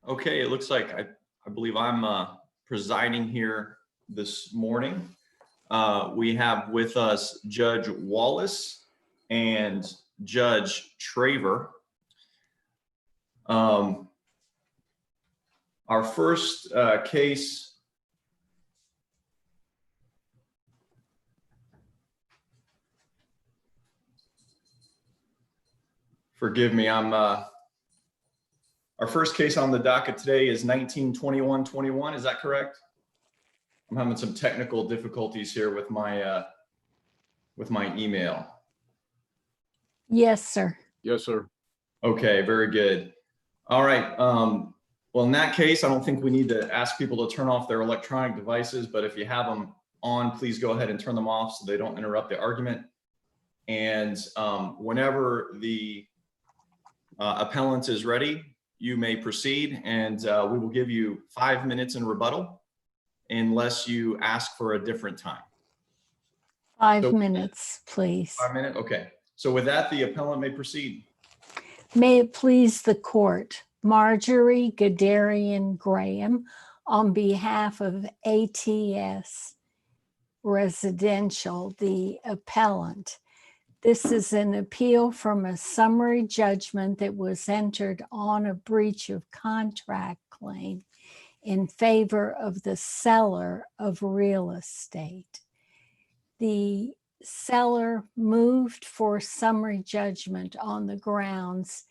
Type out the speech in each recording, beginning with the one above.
Okay, it looks like I believe I'm presiding here this morning. We have with us Judge Wallace and Judge Traver. Our first case forgive me, our first case on the docket today is 19-21-21. Is that correct? I'm having some technical difficulties here with my email. Yes, sir. Yes, sir. Okay, very good. All right. Well, in that case, I don't think we need to ask people to turn off their electronic devices, but if you have them on, please go ahead and turn them off so they don't interrupt the argument. And whenever the appellant is ready, you may proceed, and we will give you 5 minutes in rebuttal unless you ask for a different time. 5 minutes, please. 5 minutes? Okay. So with that, the appellant may proceed. May it please the court, Marjorie Gadarian Graham, on behalf of ATS Residential, the appellant. This is an appeal from a summary judgment that was entered on a breach of contract claim in favor of the seller of real estate. The seller moved for summary judgment on the grounds,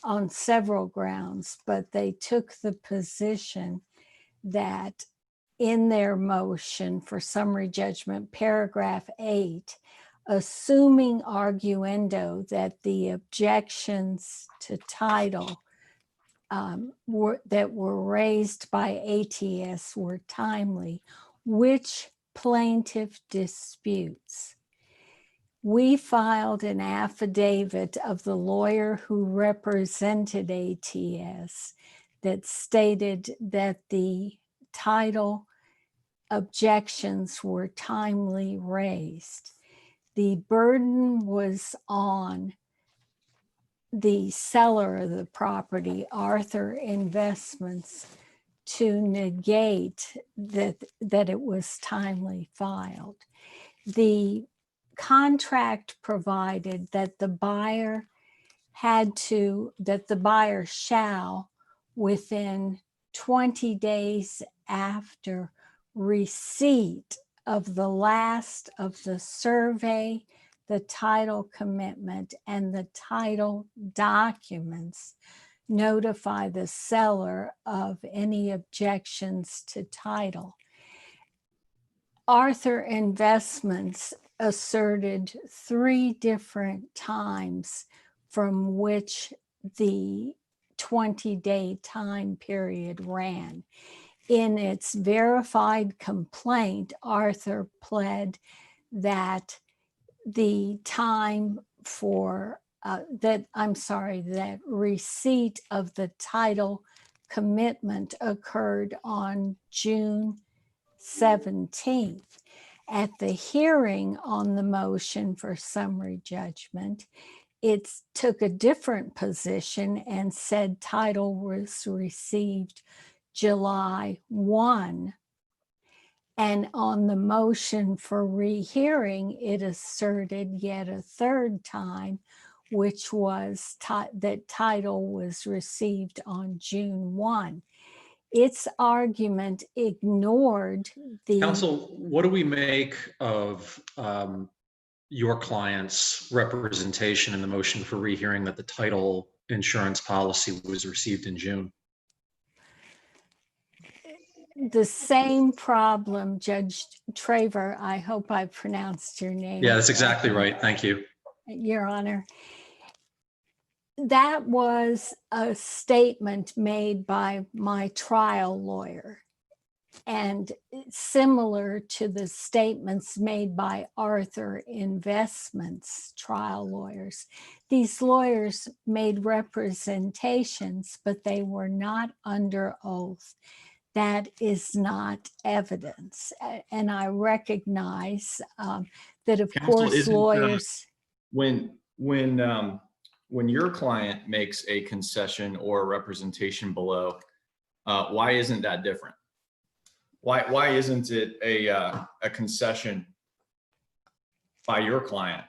on several grounds, but they took the position that in their motion for summary judgment, paragraph 8, assuming arguendo that the objections to title that were raised by ATS were timely, which plaintiff disputes. We filed an affidavit of the lawyer who represented ATS that stated that the title objections were timely raised. The burden was on the seller of the property, Arthur Investments, to negate that it was timely filed. The contract provided that the buyer shall, within 20 days after receipt of the last of the survey, the title commitment, and the title documents, notify the seller of any objections to title. Arthur Investments asserted 3 different times from which the 20-day time period ran. In its verified complaint, Arthur pled that the time for that receipt of the title commitment occurred on June 17th. At the hearing on the motion for summary judgment, it took a different position and said title was received July 1. And on the motion for rehearing, it asserted yet a 3rd time, which was that title was received on June 1. Its argument ignored the— Counsel, what do we make of your client's representation in the motion for rehearing that the title insurance policy was received in June? The same problem, Judge Traver, I hope I pronounced your name. Yeah, that's exactly right. Thank you. Your Honor. That was a statement made by my trial lawyer, and similar to the statements made by Arthur Investments trial lawyers. These lawyers made representations, but they were not under oath. That is not evidence. And I recognize that, of course, lawyers— When your client makes a concession or a representation below, Why isn't that different? Why isn't it a concession by your client?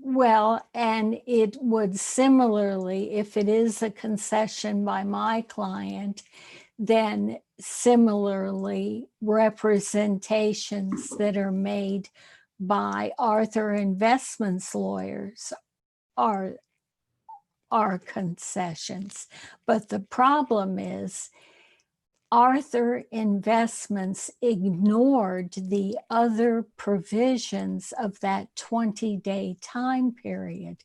Well, and it would similarly, if it is a concession by my client, then similarly representations that are made by Arthur Investments lawyers are concessions. But the problem is Arthur Investments ignored the other provisions of that 20-day time period.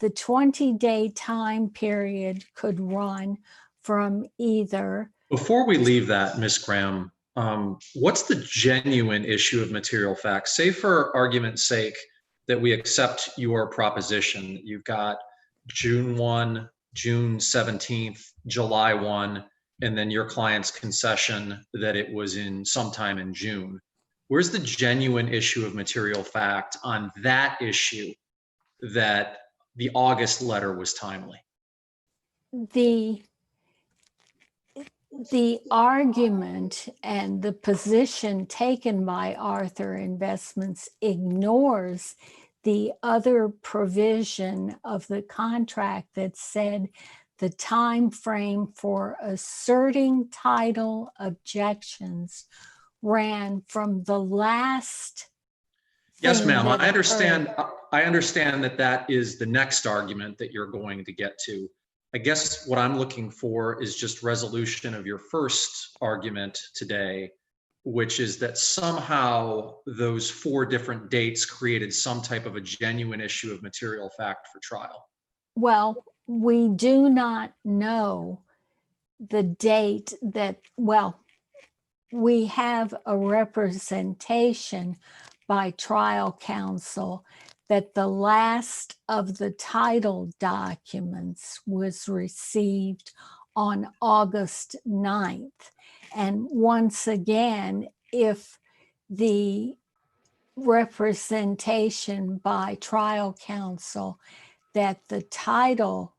The 20-day time period could run from either. Before we leave that, Ms. Graham, what's the genuine issue of material facts? Say for argument's sake that we accept your proposition. You've got June 1, June 17th, July 1, and then your client's concession that it was in sometime in June. Where's the genuine issue of material fact on that issue that the August letter was timely? The argument and the position taken by Arthur Investments ignores the other provision of the contract that said the time frame for asserting title objections ran from the last. Yes, thing ma'am. that I understand. occurred. I understand that that is the next argument that you're going to get to. I guess what I'm looking for is just resolution of your first argument today, which is that somehow those 4 different dates created some type of a genuine issue of material fact for trial. Well, we do not know the date that, well, we have a representation by trial counsel that the last of the title documents was received on August 9th. And once again, if the representation by trial counsel that the title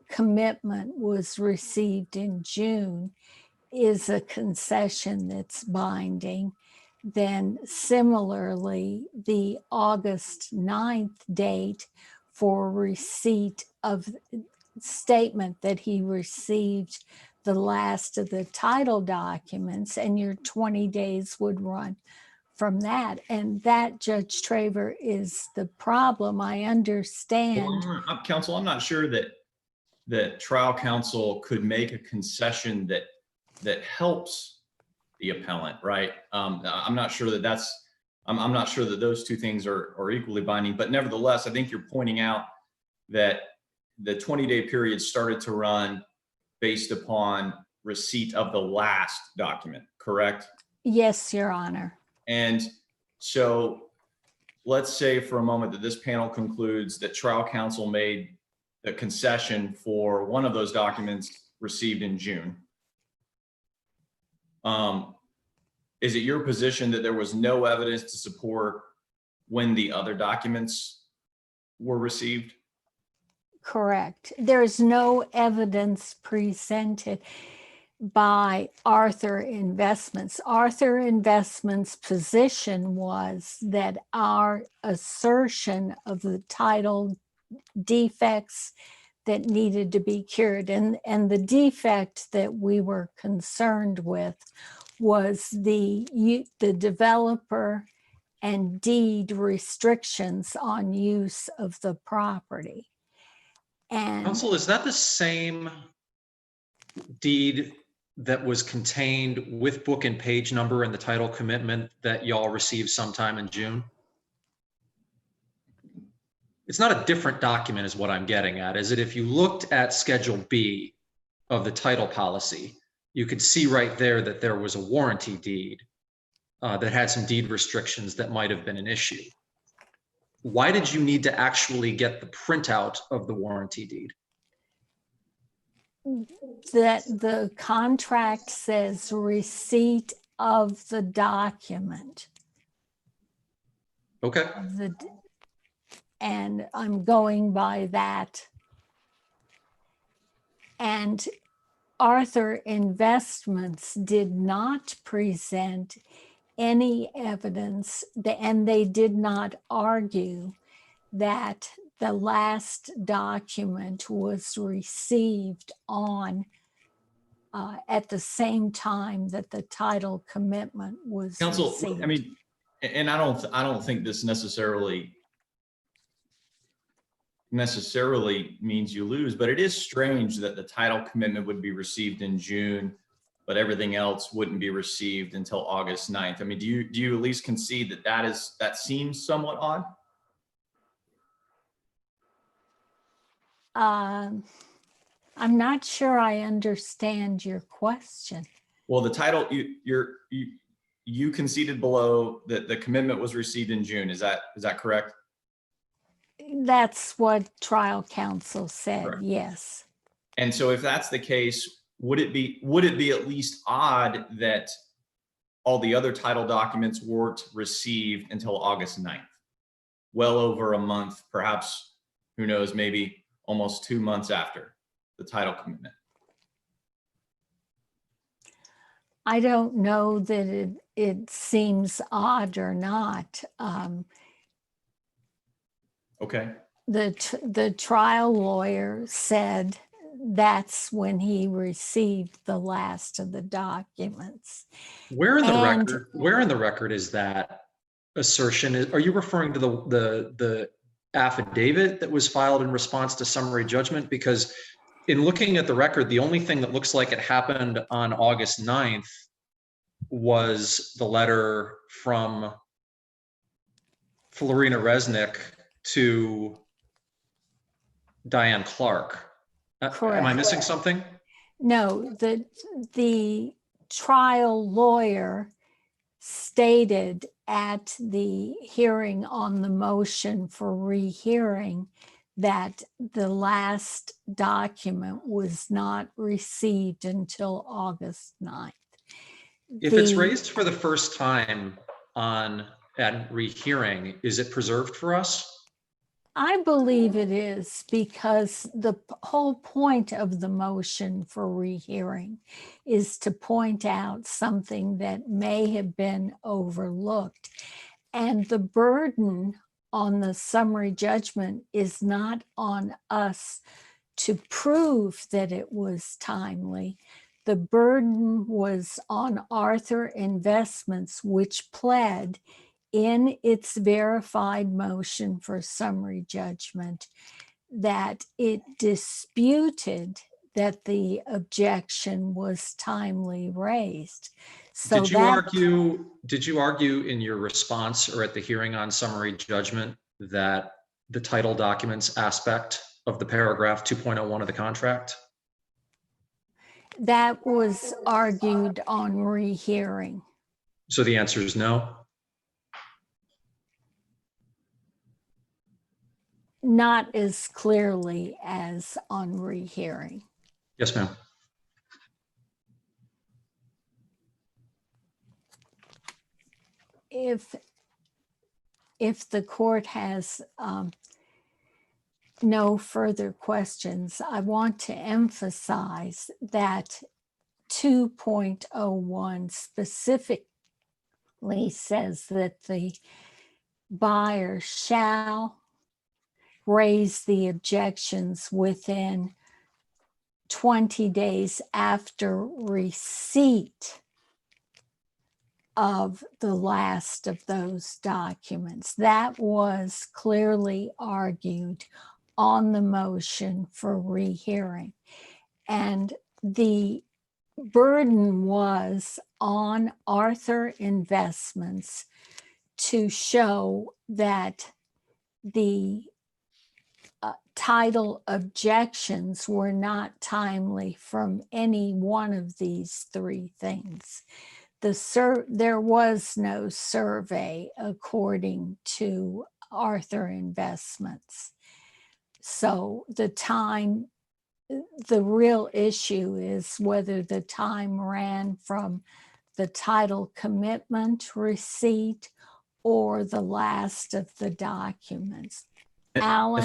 commitment was received in June is a concession that's binding, then similarly, the August 9th date for receipt of statement that he received the last of the title documents, and your 20 days would run from that. And that, Judge Traver, is the problem. I understand. Well, counsel, I'm not sure that trial counsel could make a concession that helps the appellant, right? I'm not sure that I'm not sure that those two things are equally binding, but nevertheless, I think you're pointing out that the 20-day period started to run based upon receipt of the last document, correct? Yes, Your Honor. And so let's say for a moment that this panel concludes that trial counsel made the concession for one of those documents received in June. Is it your position that there was no evidence to support when the other documents were received? Correct. There's no evidence presented by Arthur Investments. Arthur Investments' position was that our assertion of the title defects that needed to be cured, and the defect that we were concerned with was the developer and deed restrictions on use of the property. And Counsel, is that the same deed that was contained with book and page number in the title commitment that y'all received sometime in June? It's not a different document is what I'm getting at. Is it if you looked at Schedule B of the title policy, you could see right there that there was a warranty deed that had some deed restrictions that might have been an issue. Why did you need to actually get the printout of the warranty deed? that the contract says receipt of the document. Okay. And I'm going by that. And Arthur Investments did not present any evidence, and they did not argue that the last document was received on at the same time that the title commitment was Counsel, received. I mean, and I don't think this necessarily means you lose, but it is strange that the title commitment would be received in June, but everything else wouldn't be received until August 9th. I mean, do you at least concede that that seems somewhat odd? I'm not sure I understand your question. Well, the title, you conceded below that the commitment was received in June. Is that correct? That's what trial counsel said, Correct. yes. And so if that's the case, would it be at least odd that all the other title documents weren't received until August 9th? Well over a month, perhaps, who knows, maybe almost 2 months after the title commitment. I don't know that it seems odd or not. Okay. The trial lawyer said that's when he received the last of the documents. Where in the And- record? Where in the record is that assertion? Are you referring to the affidavit that was filed in response to summary judgment? Because in looking at the record, the only thing that looks like it happened on August 9th was the letter from Florina Resnick to Diane Clark. Am I Correct. missing something? No, the trial lawyer stated at the hearing on the motion for rehearing that the last document was not received until August 9th. If it's raised for the first time at rehearing, is it preserved for us? I believe it is, because the whole point of the motion for rehearing is to point out something that may have been overlooked. And the burden on the summary judgment is not on us to prove that it was timely. The burden was on Arthur Investments, which pled in its verified motion for summary judgment that it disputed that the objection was timely raised. So Did you argue in your response or at the hearing on summary judgment that the title documents aspect of the paragraph 2.01 of the contract? that was argued on rehearing. So the answer is no? Not as clearly as on rehearing. Yes, ma'am. If the court has no further questions, I want to emphasize that 2.01 specifically says that the buyer shall raise the objections within 20 days after receipt of the last of those documents. That was clearly argued on the motion for rehearing. And the burden was on Arthur Investments to show that the title objections were not timely from any one of these three things. There was no survey according to Arthur Investments. So the real issue is whether the time ran from the title commitment receipt or the last of the documents. Alan?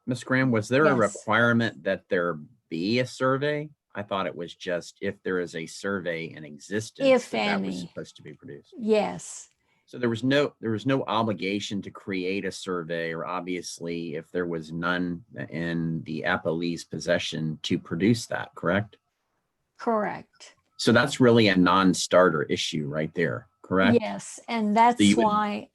Ms. Graham, was there a Yes. requirement that there be a survey? I thought it was just if there is a survey in existence If that was any. supposed to be produced. Yes, So there was no obligation to create a survey, or obviously if there was none in the appellee's possession to produce that, correct? correct. So that's really a non-starter issue right there, correct? Yes, and that's you would- why,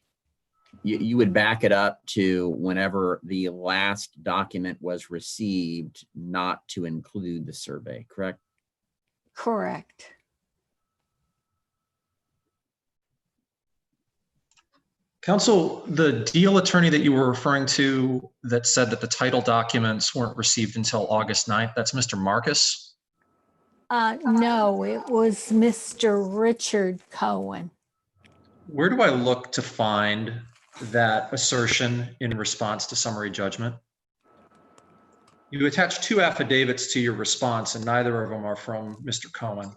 You would back it up to whenever the last document was received, not to include the survey, correct? correct. Counsel, the deal attorney that you were referring to that said that the title documents weren't received until August 9th, that's Mr. Marcus? No, it was Mr. Richard Cohen. Where do I look to find that assertion in response to summary judgment? You attach 2 affidavits to your response, and neither of them are from Mr. Cohen.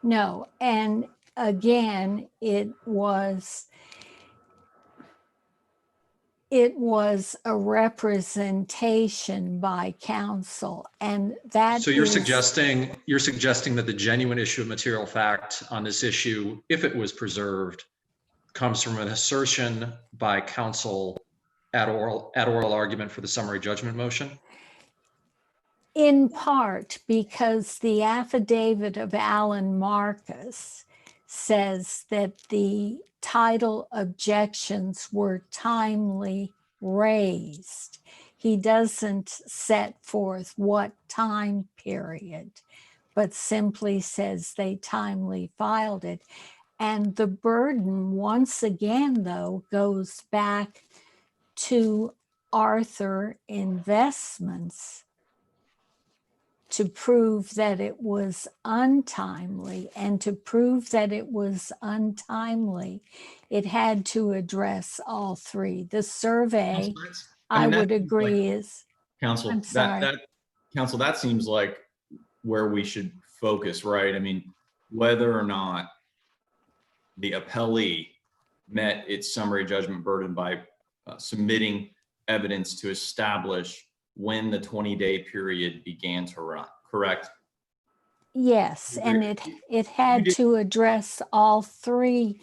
No, and again, it was a representation by counsel, and that So you're is- suggesting that the genuine issue of material fact on this issue, if it was preserved, comes from an assertion by counsel at oral argument for the summary judgment motion? in part because the affidavit of Alan Marcus says that the title objections were timely raised. He doesn't set forth what time period, but simply says they timely filed it. And the burden, once again, though, goes back to Arthur Investments to prove that it was untimely. And to prove that it was untimely, it had to address all 3. The survey, I would agree, is, Counsel, I'm sorry. Counsel, that seems like where we should focus, right? I mean, whether or not the appellee met its summary judgment burden by submitting evidence to establish when the 20-day period began to run, correct? yes, and it had did- to address all 3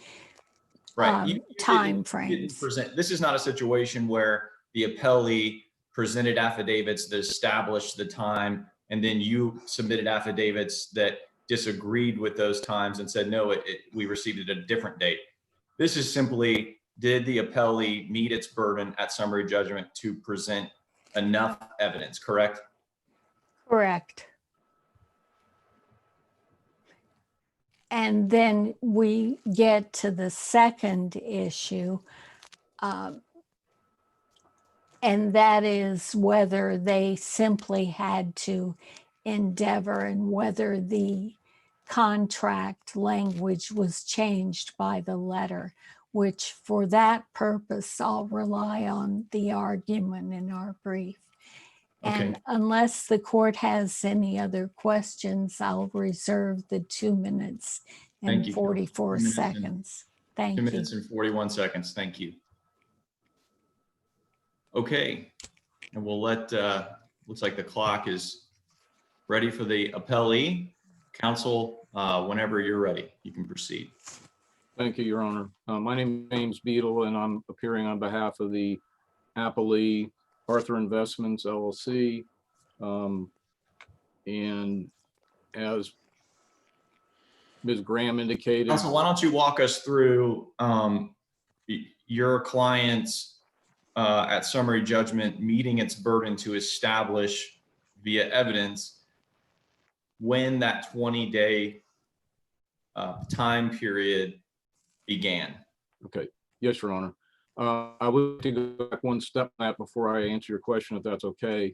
Right. You time didn't frames. This is not a situation where the appellee presented affidavits that established the time, and then you submitted affidavits that disagreed with those times and said, no, we received it at a different date. This is simply, did the appellee meet its burden at summary judgment to present enough evidence, correct? Correct. And then we get to the second issue, and that is whether they simply had to endeavor and whether the contract language was changed by the letter, which for that purpose, I'll rely on the argument in our brief. And Okay. unless the court has any other questions, I'll reserve the 2 minutes Thank and you. 44 2 minutes and- seconds. 2 Thank you. minutes and 41 seconds. Thank you. Okay, and we'll let, looks like the clock is ready for the appellee. Counsel, whenever you're ready, you can proceed. Thank you, Your Honor. My name is James Beadle, and I'm appearing on behalf of the appellee, Arthur Investments LLC. And as Ms. Graham indicated, Counsel, why don't you walk us through your client's at summary judgment meeting its burden to establish via evidence when that 20-day time period began. okay, yes, Your Honor. I would like to go back one step on that before I answer your question, if that's okay.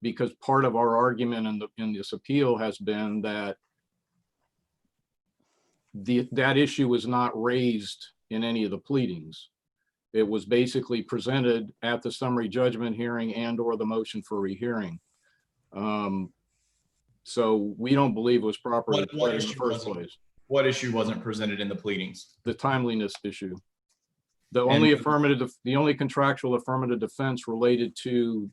Because part of our argument in this appeal has been that that issue was not raised in any of the pleadings. It was basically presented at the summary judgment hearing and or the motion for rehearing. So we don't believe it was properly What pled in the issue first was it? place. What issue wasn't presented in the pleadings? The timeliness issue. The And- only contractual affirmative defense related to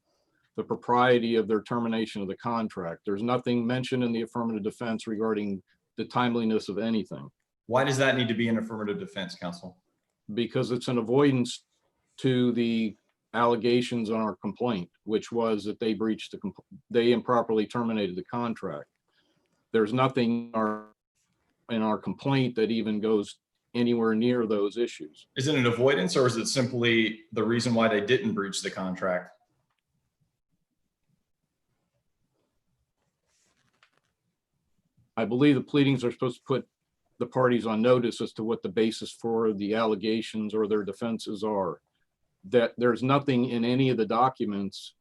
the propriety of their termination of the contract. There's nothing mentioned in the affirmative defense regarding the timeliness of anything, Why does that need to be an affirmative defense, counsel? because it's an avoidance to the allegations on our complaint, which was that they breached they improperly terminated the contract. There's nothing in our complaint that even goes anywhere near those issues. Is it an avoidance or is it simply the reason why they didn't breach the contract? I believe the pleadings are supposed to put the parties on notice as to what the basis for the allegations or their defenses are. That there's nothing in any of the documents,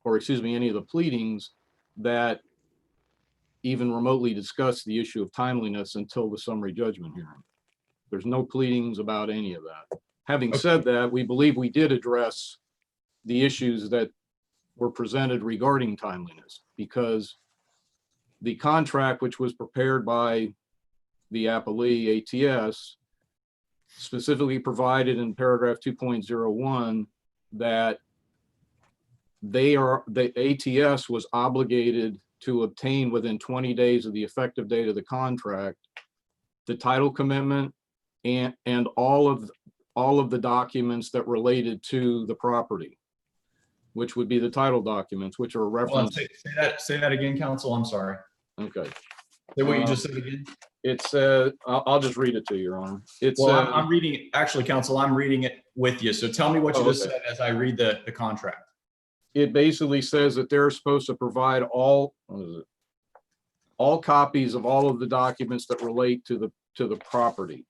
or excuse me, any of the pleadings that even remotely discuss the issue of timeliness until the summary judgment hearing. There's no pleadings about any of that. Having said that, we believe we did address the issues that were presented regarding timeliness, because the contract, which was prepared by the appellee ATS, specifically provided in paragraph 2.01 that the ATS was obligated to obtain within 20 days of the effective date of the contract, the title commitment and all of the documents that related to the property, which would be the title documents, which are Hold on, referenced. say that again, counsel. I'm sorry. Okay. Say what you just said again. It's, I'll just read it to you, Your Honor. It's, Well, I'm reading, actually, counsel, I'm reading it with you. So tell me what you Oh, just okay. said as I read the contract. it basically says that they're supposed to provide all, what is it? All copies of all of the documents that relate to the property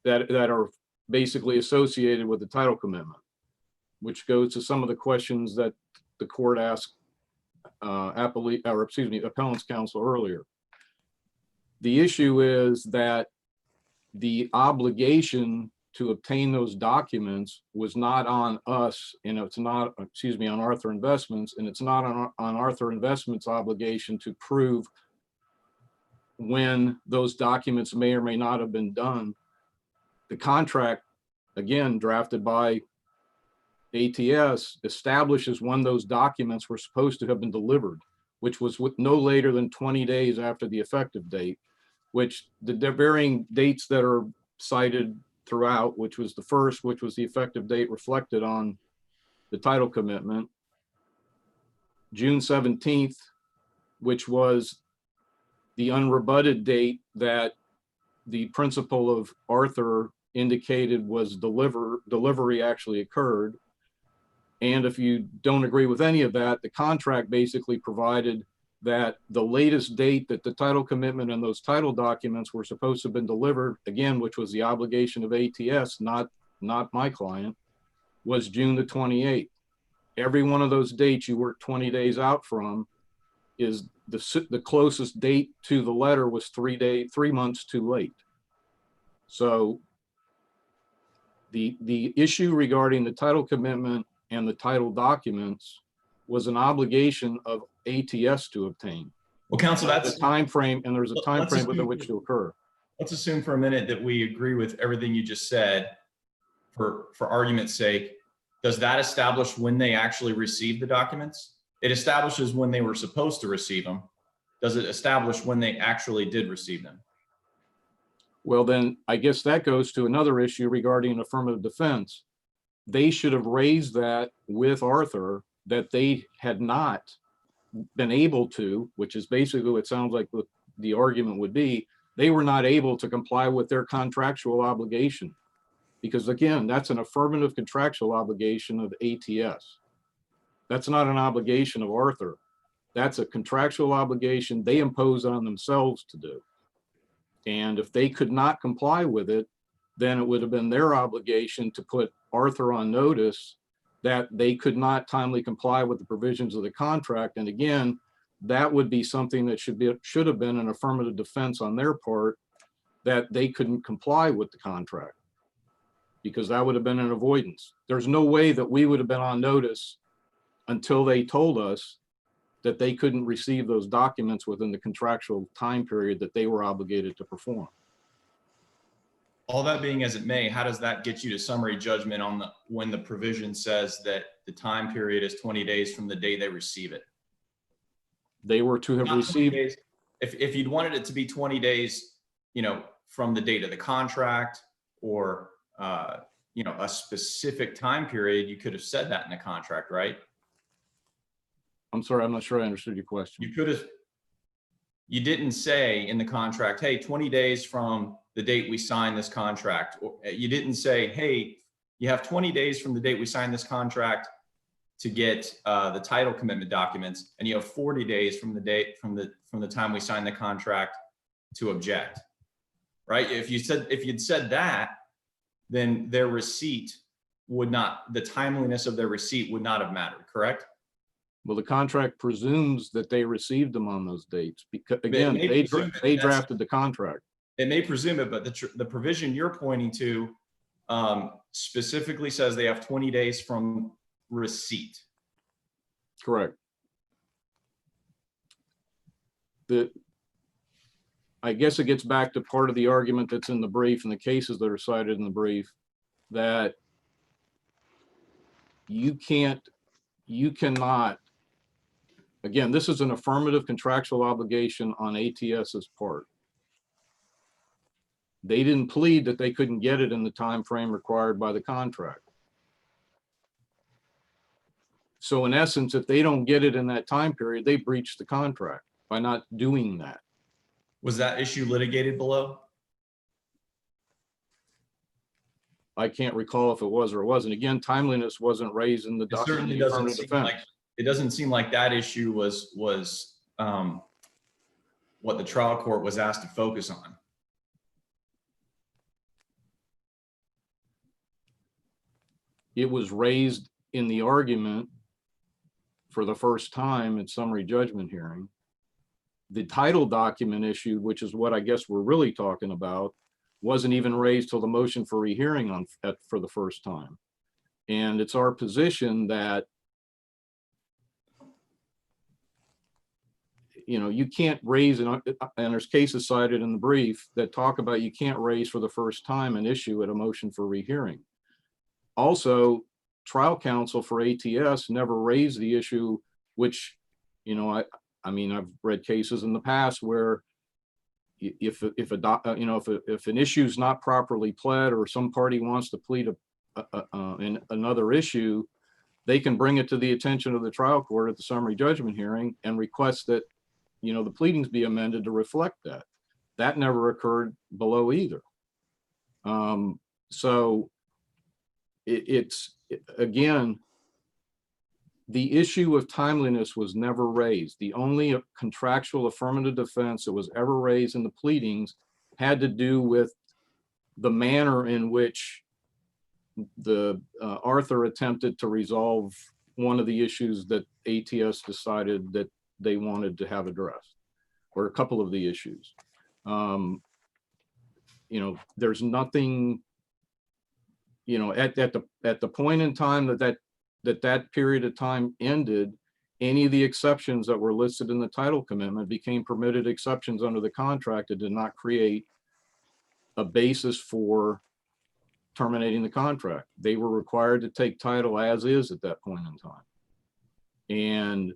that are basically associated with the title commitment, which goes to some of the questions that the court asked appellant's counsel earlier. The issue is that the obligation to obtain those documents was not on us, and it's not, on Arthur Investments, and it's not on Arthur Investments' obligation to prove when those documents may or may not have been done. The contract, again, drafted by ATS, establishes when those documents were supposed to have been delivered, which was no later than 20 days after the effective date, which the varying dates that are cited throughout, which was the first, which was the effective date reflected on the title commitment, June 17th, which was the unrebutted date that the principal of Arthur indicated was delivery actually occurred. And if you don't agree with any of that, the contract basically provided that the latest date that the title commitment and those title documents were supposed to have been delivered, again, which was the obligation of ATS, not my client, was June the 28th. Every one of those dates you work 20 days out from is the closest date to the letter was 3 months too late. So the issue regarding the title commitment and the title documents was an obligation of ATS to obtain. Well, counsel, The time frame, and there's a time Let's frame assume- within which to occur. let's assume for a minute that we agree with everything you just said for argument's sake. Does that establish when they actually received the documents? It establishes when they were supposed to receive them. Does it establish when they actually did receive them? Well, then I guess that goes to another issue regarding affirmative defense. They should have raised that with Arthur, that they had not been able to, which is basically what it sounds like the argument would be, they were not able to comply with their contractual obligation. Because again, that's an affirmative contractual obligation of ATS. That's not an obligation of Arthur. That's a contractual obligation they impose on themselves to do. And if they could not comply with it, then it would have been their obligation to put Arthur on notice that they could not timely comply with the provisions of the contract. And again, that would be something that should have been an affirmative defense on their part, that they couldn't comply with the contract, because that would have been an avoidance. There's no way that we would have been on notice until they told us that they couldn't receive those documents within the contractual time period that they were obligated to perform. All that being as it may, how does that get you to summary judgment on when the provision says that the time period is 20 days from the day they receive it? They were to have Not 20 received, days. If you'd wanted it to be 20 days, from the date of the contract or, a specific time period, you could have said that in the contract, right? I'm sorry, I'm not sure I understood your question. You didn't say in the contract, hey, 20 days from the date we sign this contract. Or you didn't say, hey, you have 20 days from the date we sign this contract to get the title commitment documents, and you have 40 days from the date from the time we sign the contract to object, right? If you'd said that, then their receipt the timeliness of their receipt would not have mattered, correct? Well, the contract presumes that they received them on those dates because, again, may they presume it, they that's- drafted the contract. It may presume it, but the provision you're pointing to specifically says they have 20 days from receipt. Correct. I guess it gets back to part of the argument that's in the brief and the cases that are cited in the brief, that you cannot, again, this is an affirmative contractual obligation on ATS's part. They didn't plead that they couldn't get it in the time frame required by the contract. So in essence, if they don't get it in that time period, they breached the contract by not doing that. Was that issue litigated below? I can't recall if it was or it wasn't. Again, timeliness wasn't raised in the It document. certainly doesn't seem like that issue was what the trial court was asked to focus on. It was raised in the argument for the first time in summary judgment hearing. The title document issue, which is what I guess we're really talking about, wasn't even raised till the motion for rehearing for the first time. And it's our position that, you can't raise, and there's cases cited in the brief that talk about you can't raise for the first time an issue at a motion for rehearing. Also, trial counsel for ATS never raised the issue, which, I mean, I've read cases in the past where if an issue is not properly pled or some party wants to plead in another issue, they can bring it to the attention of the trial court at the summary judgment hearing and request that, the pleadings be amended to reflect that. That never occurred below either. So again, the issue of timeliness was never raised. The only contractual affirmative defense that was ever raised in the pleadings had to do with the manner in which the Arthur attempted to resolve one of the issues that ATS decided that they wanted to have addressed, or a couple of the issues. There's nothing, at the point in time that period of time ended, any of the exceptions that were listed in the title commitment became permitted exceptions under the contract. It did not create a basis for terminating the contract. They were required to take title as is at that point in time. And,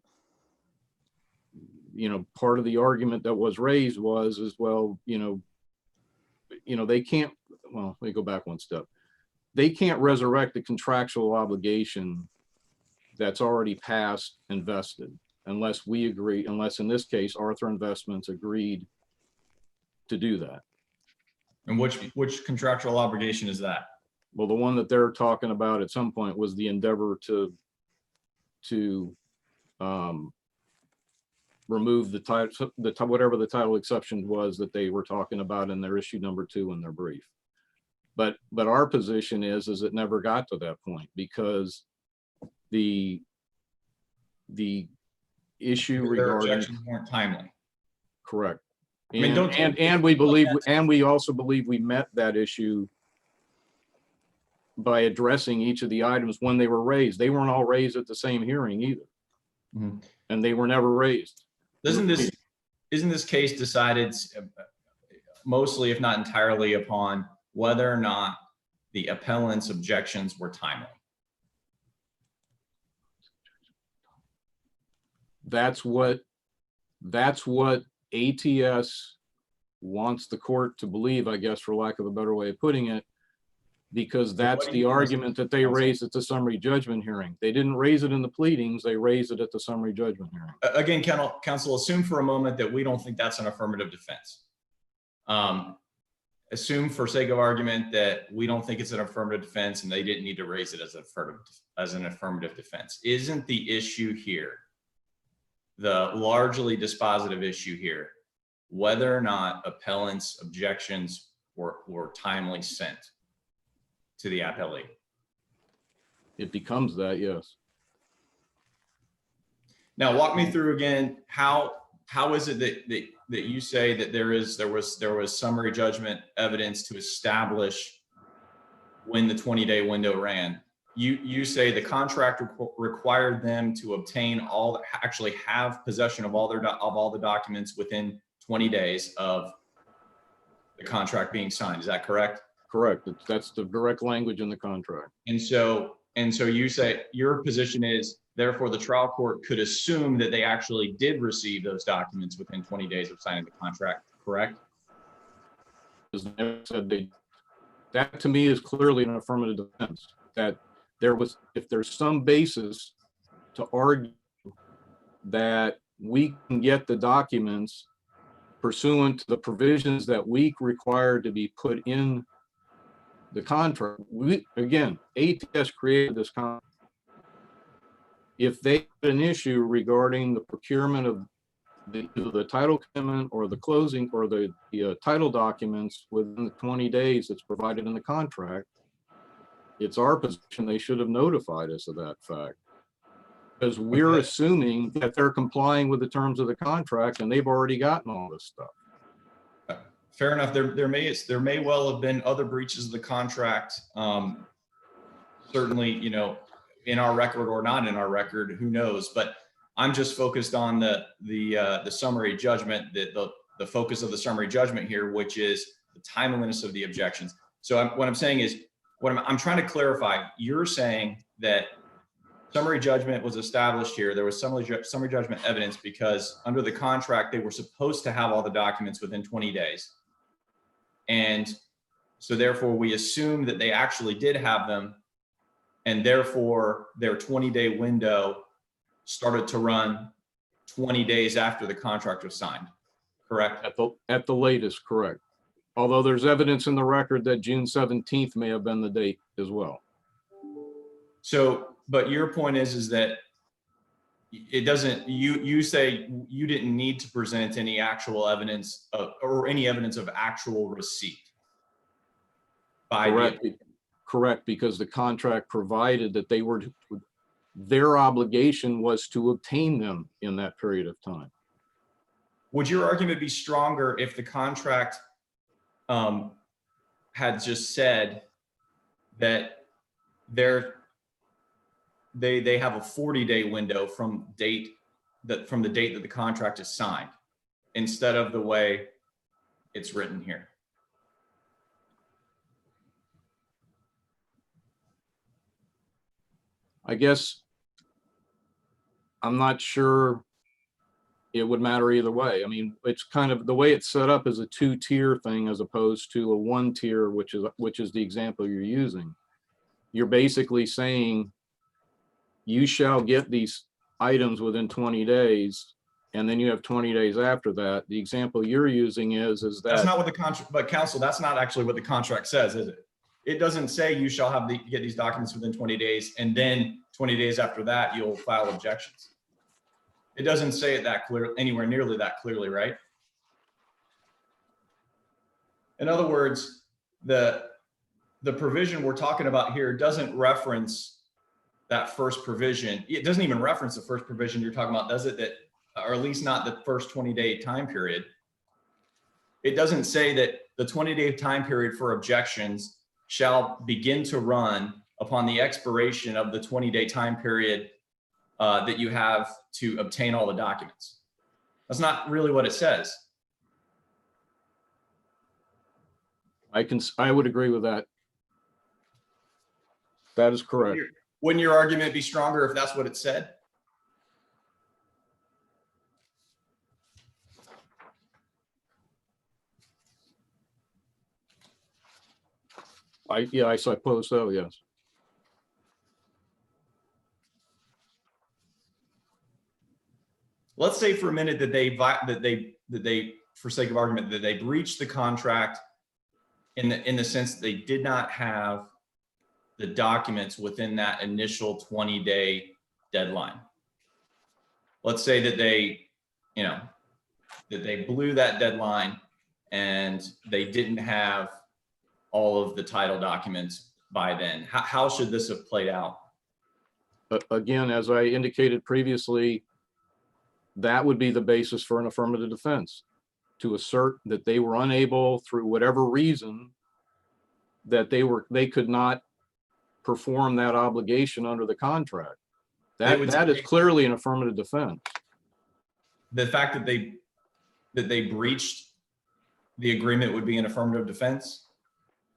part of the argument that was raised was as well, they can't, well, let me go back one step. They can't resurrect the contractual obligation that's already passed and vested unless we agree, unless in this case, Arthur Investments agreed to do that. And which contractual obligation is that? Well, the one that they're talking about at some point was the endeavor to remove the title, whatever the title exception was that they were talking about in their issue number 2 in their brief. But our position is it never got to that point because the issue Their regarding, objections weren't timely. correct. I mean, And we believe, and we also believe we met that issue by addressing each of the items when they were raised. They weren't all raised at the same hearing either. Mhm. And they were never raised. Isn't this case decided mostly, if not entirely, upon whether or not the appellant's objections were timely. That's what ATS wants the court to believe, I guess, for lack of a better way of putting it, because that's do the you mean, Mr. argument that they Counsel? raised at the summary judgment hearing. They didn't raise it in the pleadings, they raised it at the summary judgment hearing. Again, counsel, assume for a moment that we don't think that's an affirmative defense. Assume for sake of argument that we don't think it's an affirmative defense and they didn't need to raise it as an affirmative defense. Isn't the issue here, the largely dispositive issue here, whether or not appellant's objections were timely sent to the appellee? It becomes that, yes. Now, walk me through again, how is it that you say that there was summary judgment evidence to establish when the 20-day window ran? You say the contract required them to obtain actually have possession of all the documents within 20 days of the contract being signed. Is that correct? Correct. That's the direct language in the contract. And so you say your position is, therefore, the trial court could assume that they actually did receive those documents within 20 days of signing the contract, correct? As they never said that to me is clearly an affirmative defense, that if there's some basis to argue that we can get the documents pursuant to the provisions that we require to be put in the contract. Again, ATS created this contract. If they had an issue regarding the procurement of the title commitment or the closing or the title documents within the 20 days that's provided in the contract, it's our position they should have notified us of that fact. Because we're assuming that they're complying with the terms of the contract and they've already gotten all this stuff. Fair enough. There may well have been other breaches of the contract. Certainly, in our record or not in our record, who knows? But I'm just focused on the summary judgment, the focus of the summary judgment here, which is the timeliness of the objections. So what I'm saying is, I'm trying to clarify. You're saying that summary judgment was established here. There was summary judgment evidence because under the contract, they were supposed to have all the documents within 20 days. And so therefore we assume that they actually did have them. And therefore their 20-day window started to run 20 days after the contract was signed, correct? At the latest, correct. Although there's evidence in the record that June 17th may have been the date as well. So, but your point is that it doesn't, you say you didn't need to present any actual evidence or any evidence of actual receipt. Correct, because the contract provided that their obligation was to obtain them in that period of time. Would your argument be stronger if the contract had just said that they have a 40-day window from the date that the contract is signed, instead of the way it's written here? I guess I'm not sure it would matter either way. I mean, it's kind of the way it's set up as a 2-tier thing as opposed to a 1-tier, which is the example you're using. You're basically saying you shall get these items within 20 days, and then you have 20 days after that. The example you're using is that that's not what the contract, but counsel, that's not actually what the contract says, is it? It doesn't say you shall get these documents within 20 days, and then 20 days after that, you'll file objections. It doesn't say it that clear, anywhere nearly that clearly, right? In other words, the provision we're talking about here doesn't reference that first provision. It doesn't even reference the first provision you're talking about, does it? That, or at least not the first 20-day time period. It doesn't say that the 20-day time period for objections shall begin to run upon the expiration of the 20-day time period that you have to obtain all the documents. That's not really what it says. I would agree with that. That is correct. Wouldn't your argument be stronger if that's what it said? I suppose so, yes. Let's say for a minute that they, for sake of argument, that they breached the contract in the sense that they did not have the documents within that initial 20-day deadline. Let's say that they, that they blew that deadline and they didn't have all of the title documents by then. How should this have played out? Again, as I indicated previously, that would be the basis for an affirmative defense, to assert that they were unable, through whatever reason, that they could not perform that obligation under the contract. That is clearly an affirmative defense. The fact that they breached the agreement would be an affirmative defense?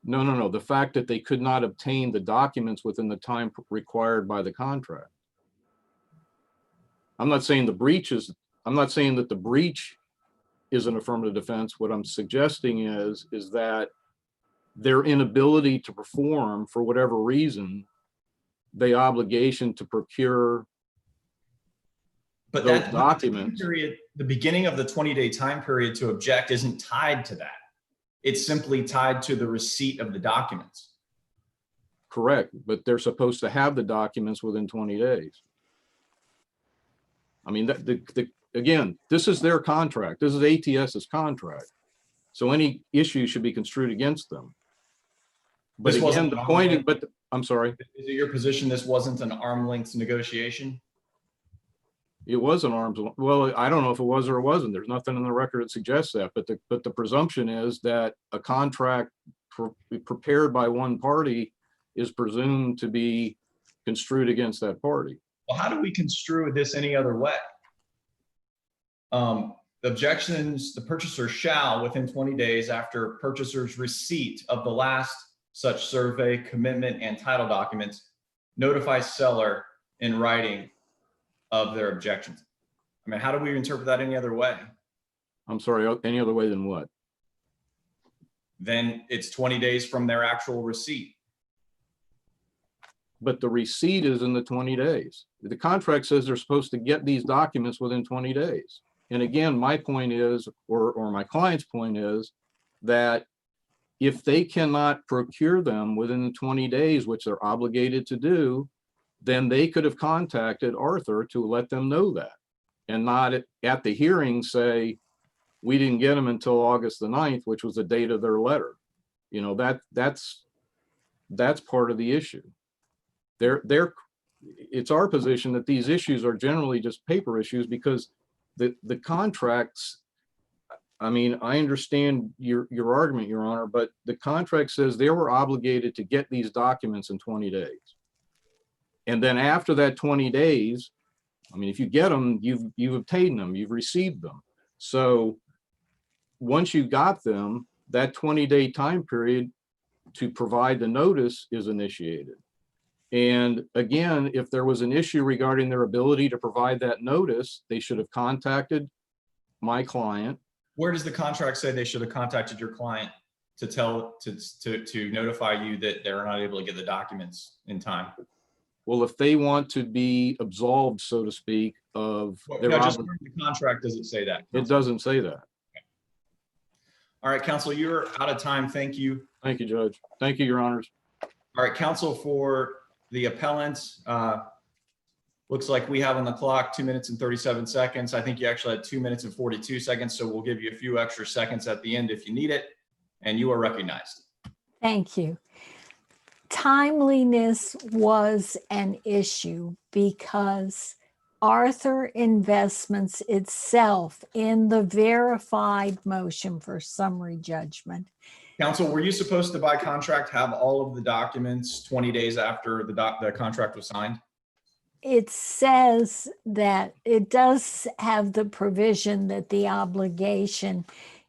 No. The fact that they could not obtain the documents within the time required by the contract. I'm not saying that the breach is an affirmative defense. What I'm suggesting is that their inability to perform, for whatever reason, the obligation to procure those documents. The beginning of the 20-day time period to object isn't tied to that. It's simply tied to the receipt of the documents. Correct, but they're supposed to have the documents within 20 days. I mean, again, this is their contract. This is ATS's contract. So any issue should be construed against them. But This wasn't again, the point is, I'm sorry, Is it your position this wasn't an arm's length negotiation? it was an arm's, well, I don't know if it was or it wasn't. There's nothing in the record that suggests that, but the presumption is that a contract prepared by one party is presumed to be construed against that party. Well, how do we construe this any other way? The objections, the purchaser shall, within 20 days after purchaser's receipt of the last such survey, commitment, and title documents, notify seller in writing of their objections. I mean, how do we interpret that any other way? I'm sorry, any other way than what? Then it's 20 days from their actual receipt. But the receipt is in the 20 days. The contract says they're supposed to get these documents within 20 days. And again, my point is, or my client's point is, that if they cannot procure them within the 20 days, which they're obligated to do, then they could have contacted Arthur to let them know that, and not at the hearing say, we didn't get them until August the 9th, which was the date of their letter. You know, that's part of the issue. It's our position that these issues are generally just paper issues, because the contracts, I mean, I understand your argument, Your Honor, but the contract says they were obligated to get these documents in 20 days. And then after that 20 days, I mean, if you get them, you've obtained them, you've received them. So once you got them, that 20-day time period to provide the notice is initiated. And again, if there was an issue regarding their ability to provide that notice, they should have contacted my client. Where does the contract say they should have contacted your client to notify you that they're not able to get the documents in time? Well, if they want to be absolved, so to speak, of their Just the contract, does it say that? it doesn't say that. All right, counsel, you're out of time. Thank you. Thank you, Judge. Thank you, Your Honors. All right, counsel, for the appellants, looks like we have on the clock 2 minutes and 37 seconds. I think you actually had 2 minutes and 42 seconds, so we'll give you a few extra seconds at the end if you need it, and you are recognized. Thank you. Timeliness was an issue because Arthur Investments itself, in the verified motion for summary judgment. Counsel, were you supposed to, by contract, have all of the documents 20 days after the contract was signed? It says that it does have the provision that the obligation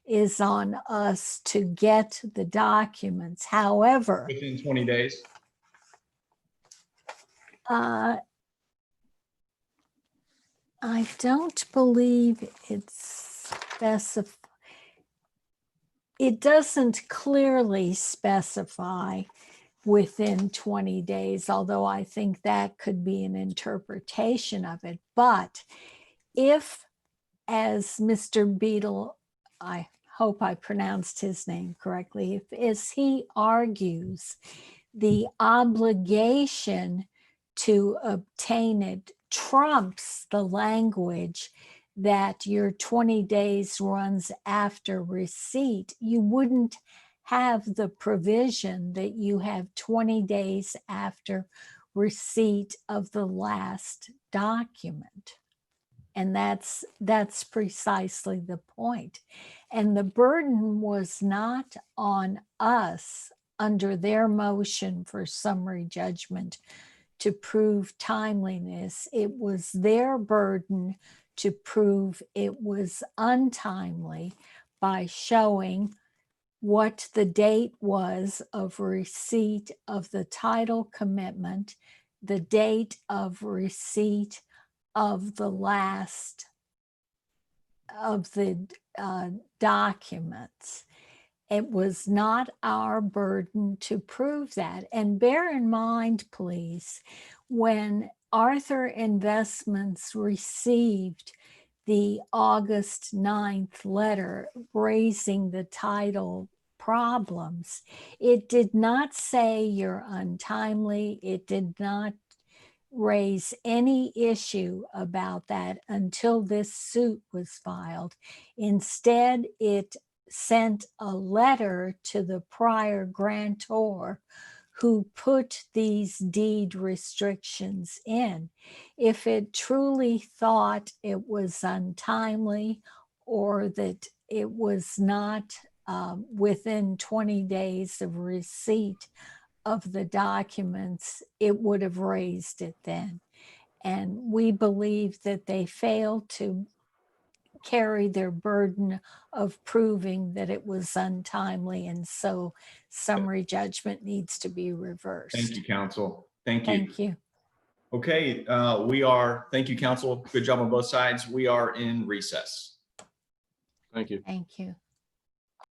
is on us to get the documents. However, Within 20 days? I don't believe it's it doesn't clearly specify within 20 days, although I think that could be an interpretation of it. But if, as Mr. Beadle, I hope I pronounced his name correctly, if as he argues, the obligation to obtain it trumps the language that your 20 days runs after receipt, you wouldn't have the provision that you have 20 days after receipt of the last document. And that's precisely the point. And the burden was not on us under their motion for summary judgment to prove timeliness. It was their burden to prove it was untimely by showing what the date was of receipt of the title commitment, the date of receipt of the last of the documents. It was not our burden to prove that. And bear in mind, please, when Arthur Investments received the August 9th letter raising the title problems, it did not say you're untimely. It did not raise any issue about that until this suit was filed. Instead, it sent a letter to the prior grantor who put these deed restrictions in. If it truly thought it was untimely or that it was not within 20 days of receipt of the documents, it would have raised it then. And we believe that they failed to carry their burden of proving that it was untimely, and so summary judgment needs to be reversed. Thank you, counsel. Thank you. Thank you. Okay, thank you, counsel. Good job on both sides. We are in recess. Thank you. Thank you.